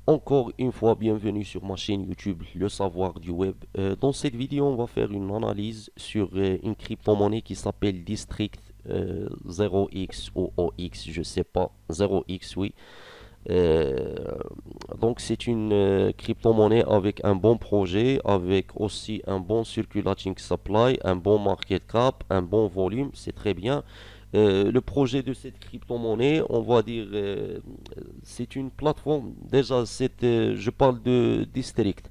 Encore une fois, bienvenue sur ma chaîne YouTube, Le Savoir du Web. Dans cette vidéo, on va faire une analyse sur une crypto-monnaie qui s'appelle District 0x ou OX, je sais pas, 0x, oui. Euh, donc c'est une crypto-monnaie avec un bon projet, avec aussi un bon circulating supply, un bon market cap, un bon volume, c'est très bien. Le projet de cette crypto-monnaie, on va dire, c'est une plateforme. Déjà, je parle de District.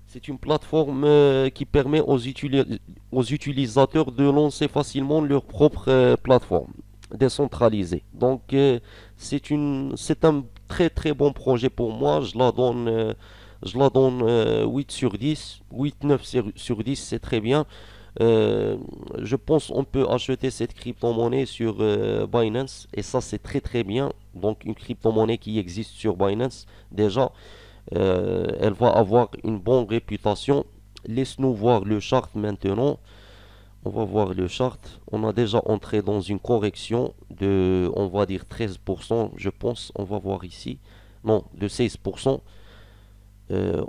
C'est une plateforme qui permet aux utilisateurs de lancer facilement leur propre plateforme décentralisée. Donc, c'est un très très bon projet pour moi. Je la donne 8 sur 10. 8, 9 sur 10, c'est très bien. Euh, je pense on peut acheter cette crypto-monnaie sur Binance et ça c'est très très bien. Donc une crypto-monnaie qui existe sur Binance déjà, elle va avoir une bonne réputation. Laisse-nous voir le chart maintenant. On va voir le chart. On a déjà entré dans une correction de, on va dire 13%, je pense. On va voir ici. Non, de 16%.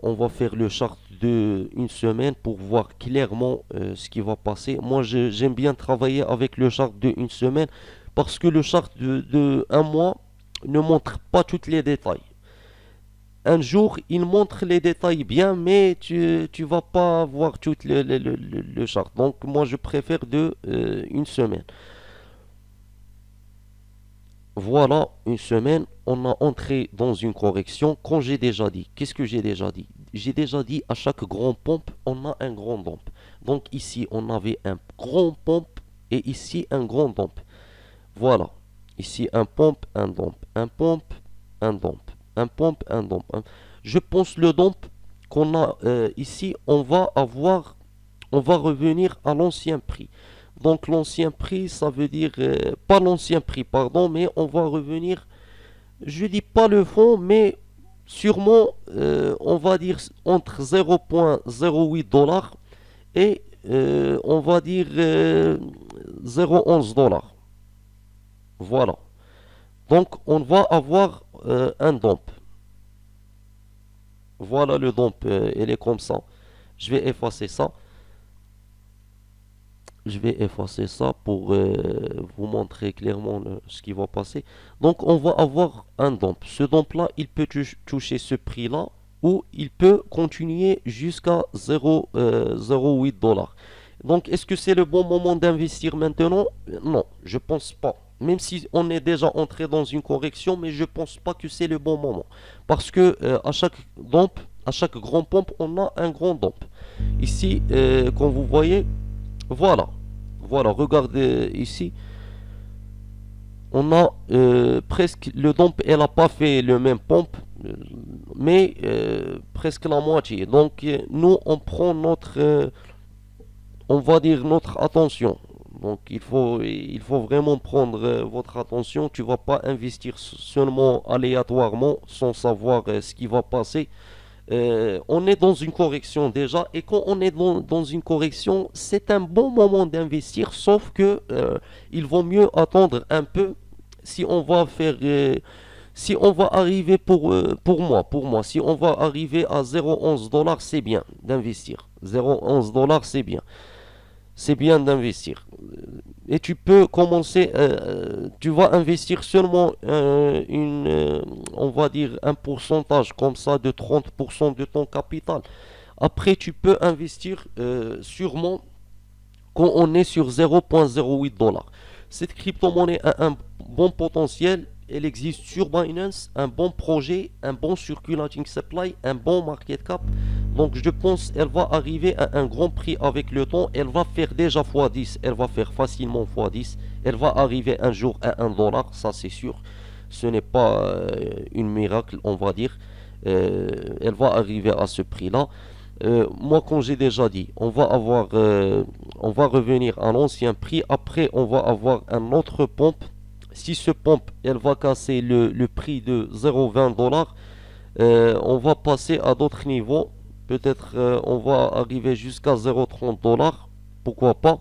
On va faire le chart de une semaine pour voir clairement ce qui va passer. Moi, j'aime bien travailler avec le chart de une semaine parce que le chart de un mois ne montre pas tous les détails. Un jour, il montre les détails bien, mais tu vas pas voir tout le chart. Donc, moi, je préfère de une semaine. Voilà, une semaine, on a entré dans une correction. Quand j'ai déjà dit, qu'est-ce que j'ai déjà dit? J'ai déjà dit à chaque grand pompe, on a un grand dump. Donc ici, on avait un grand pompe et ici un grand dump. Voilà. Ici, un pompe, un dump. Un pompe, un dump. Un pompe, un dump. Je pense le dump qu'on a ici, on va revenir à l'ancien prix. Donc l'ancien prix, ça veut dire, pas l'ancien prix, pardon, mais on va revenir, je dis pas le fond, mais sûrement, on va dire entre 0,08 $ et on va dire 0,11 $. Voilà. Donc on va avoir un dump. Voilà le dump, il est comme ça. Je vais effacer ça. Je vais effacer ça pour vous montrer clairement ce qui va passer. Donc on va avoir un dump. Ce dump là, il peut toucher ce prix là ou il peut continuer jusqu'à 0,08 $. Donc est-ce que c'est le bon moment d'investir maintenant? Non, je pense pas. Même si on est déjà entré dans une correction, mais je pense pas que c'est le bon moment. Parce que à chaque dump, à chaque grand pompe, on a un grand dump. Ici, comme vous voyez, voilà. Voilà, regardez ici. On a presque le dump, elle n'a pas fait le même pompe, mais presque la moitié. Donc nous, on prend on va dire notre attention. Donc il faut vraiment prendre votre attention. Tu vas pas investir seulement aléatoirement sans savoir ce qui va passer. On est dans une correction déjà, et quand on est dans une correction, c'est un bon moment d'investir, sauf que il vaut mieux attendre un peu si on va faire, si on va arriver pour moi, si on va arriver à 0,11 $, c'est bien d'investir. 0,11 $, c'est bien d'investir. Et tu peux commencer, tu vas investir seulement on va dire un pourcentage comme ça de 30% de ton capital. Après, tu peux investir sûrement quand on est sur 0,08 $. Cette crypto-monnaie a un bon potentiel. Elle existe sur Binance, un bon projet, un bon circulating supply, un bon market cap. Donc je pense qu'elle va arriver à un grand prix avec le temps. Elle va faire déjà x10. Elle va faire facilement x10. Elle va arriver un jour à 1 $, ça c'est sûr. Ce n'est pas une miracle, on va dire. Elle va arriver à ce prix-là. Moi, comme j'ai déjà dit, on va revenir à l'ancien prix. Après, on va avoir un autre pompe. Si ce pompe, elle va casser le prix de 0,20 $, on va passer à d'autres niveaux. Peut-être on va arriver jusqu'à 0,30 $. Pourquoi pas?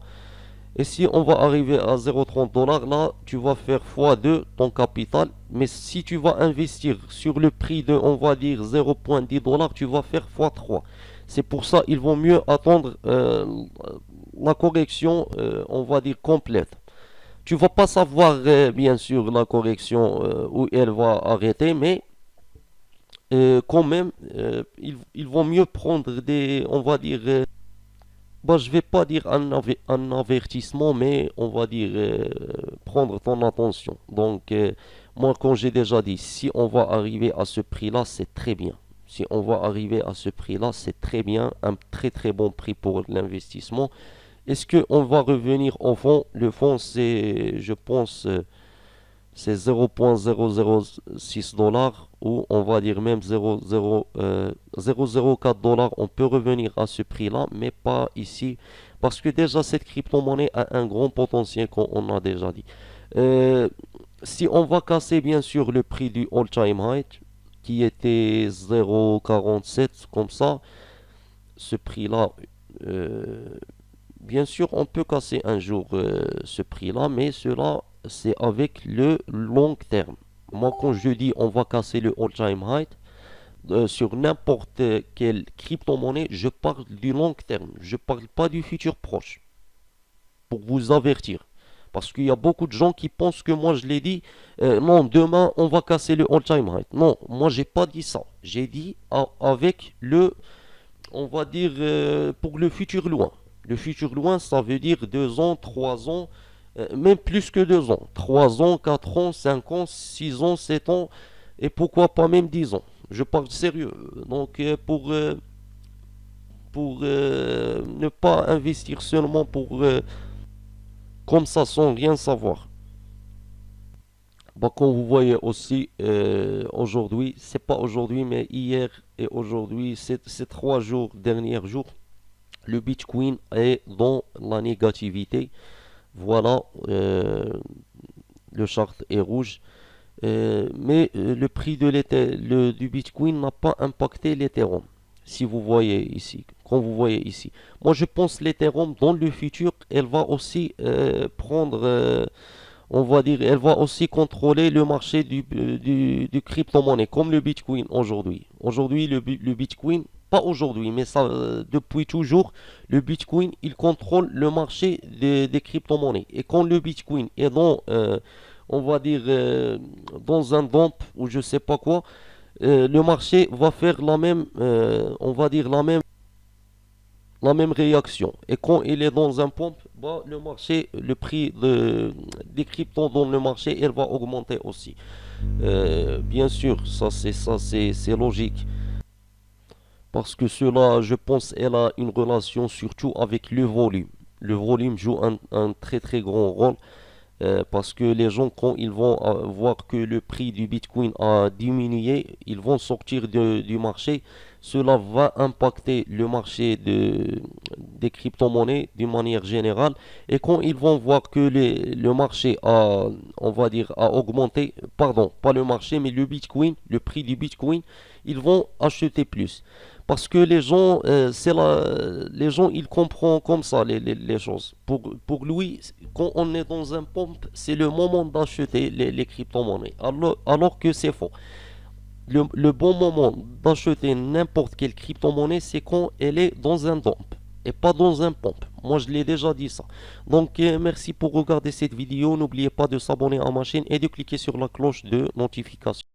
Et si on va arriver à 0,30 $, là, tu vas faire fois 2 ton capital. Mais si tu vas investir sur le prix de, on va dire, 0,10 $, tu vas faire fois 3. C'est pour ça il vaut mieux attendre la correction, on va dire, complète. Tu vas pas savoir, bien sûr, la correction où elle va arrêter, mais quand même, il vaut mieux prendre des, on va dire, bah, je vais pas dire un avertissement, mais on va dire prendre ton attention. Donc, moi, comme j'ai déjà dit, si on va arriver à ce prix-là, c'est très bien. Si on va arriver à ce prix-là, c'est très bien, un très très bon prix pour l'investissement. Est-ce qu'on va revenir au fond? Le fond, c'est, je pense, c'est 0,006 $ ou on va dire même 0,004 $. On peut revenir à ce prix-là, mais pas ici. Parce que déjà, cette crypto-monnaie a un grand potentiel, comme on a déjà dit. Euh, Si on va casser bien sûr le prix du all-time high, qui était 0,47 comme ça, ce prix-là, euh, bien sûr, on peut casser un jour ce prix-là, mais cela, c'est avec le long terme. Moi, quand je dis on va casser le all-time high, sur n'importe quelle crypto-monnaie, je parle du long terme. Je parle pas du futur proche. Pour vous avertir. Parce qu'il y a beaucoup de gens qui pensent que moi je l'ai dit, non, demain on va casser le all-time high. Non, moi j'ai pas dit ça. J'ai dit avec le, on va dire, pour le futur loin. Le futur loin, ça veut dire 2 ans, 3 ans, même plus que 2 ans. 3 ans, 4 ans, 5 ans, 6 ans, 7 ans, et pourquoi pas même 10 ans. Je parle sérieux. Donc pour ne pas investir seulement pour comme ça sans rien savoir. Bah, comme vous voyez aussi aujourd'hui, c'est pas aujourd'hui mais hier et aujourd'hui, ces 3 jours, derniers jours, le Bitcoin est dans la négativité. Voilà, le chart est rouge. Mais le prix du Bitcoin n'a pas impacté l'Ethereum. Si vous voyez ici, quand vous voyez ici. Moi, je pense que l'Ethereum, dans le futur, elle va aussi prendre, on va dire, elle va aussi contrôler le marché du crypto-monnaie, comme le Bitcoin aujourd'hui. Aujourd'hui, le Bitcoin, pas aujourd'hui, mais ça, depuis toujours, le Bitcoin, il contrôle le marché des crypto-monnaies. Et quand le Bitcoin est dans, on va dire, dans un dump ou je sais pas quoi, le marché va faire la même, on va dire, la même réaction. Et quand il est dans un pump, bah, le marché, le prix des cryptos dans le marché, elle va augmenter aussi. Bien sûr, c'est logique. Parce que cela, je pense, elle a une relation surtout avec le volume. Le volume joue un très très grand rôle parce que les gens, quand ils vont voir que le prix du Bitcoin a diminué, ils vont sortir du marché. Cela va impacter le marché des crypto-monnaies d'une manière générale. Et quand ils vont voir que le marché a, on va dire, a augmenté, pardon, pas le marché, mais le Bitcoin, le prix du Bitcoin, ils vont acheter plus. Parce que les gens, les gens, ils comprennent comme ça les choses. Pour lui, quand on est dans un pompe, c'est le moment d'acheter les crypto-monnaies. Alors que c'est faux. Le bon moment d'acheter n'importe quelle crypto-monnaie, c'est quand elle est dans un dump et pas dans un pompe. Moi, je l'ai déjà dit ça. Donc, merci pour regarder cette vidéo. N'oubliez pas de s'abonner à ma chaîne et de cliquer sur la cloche de notification.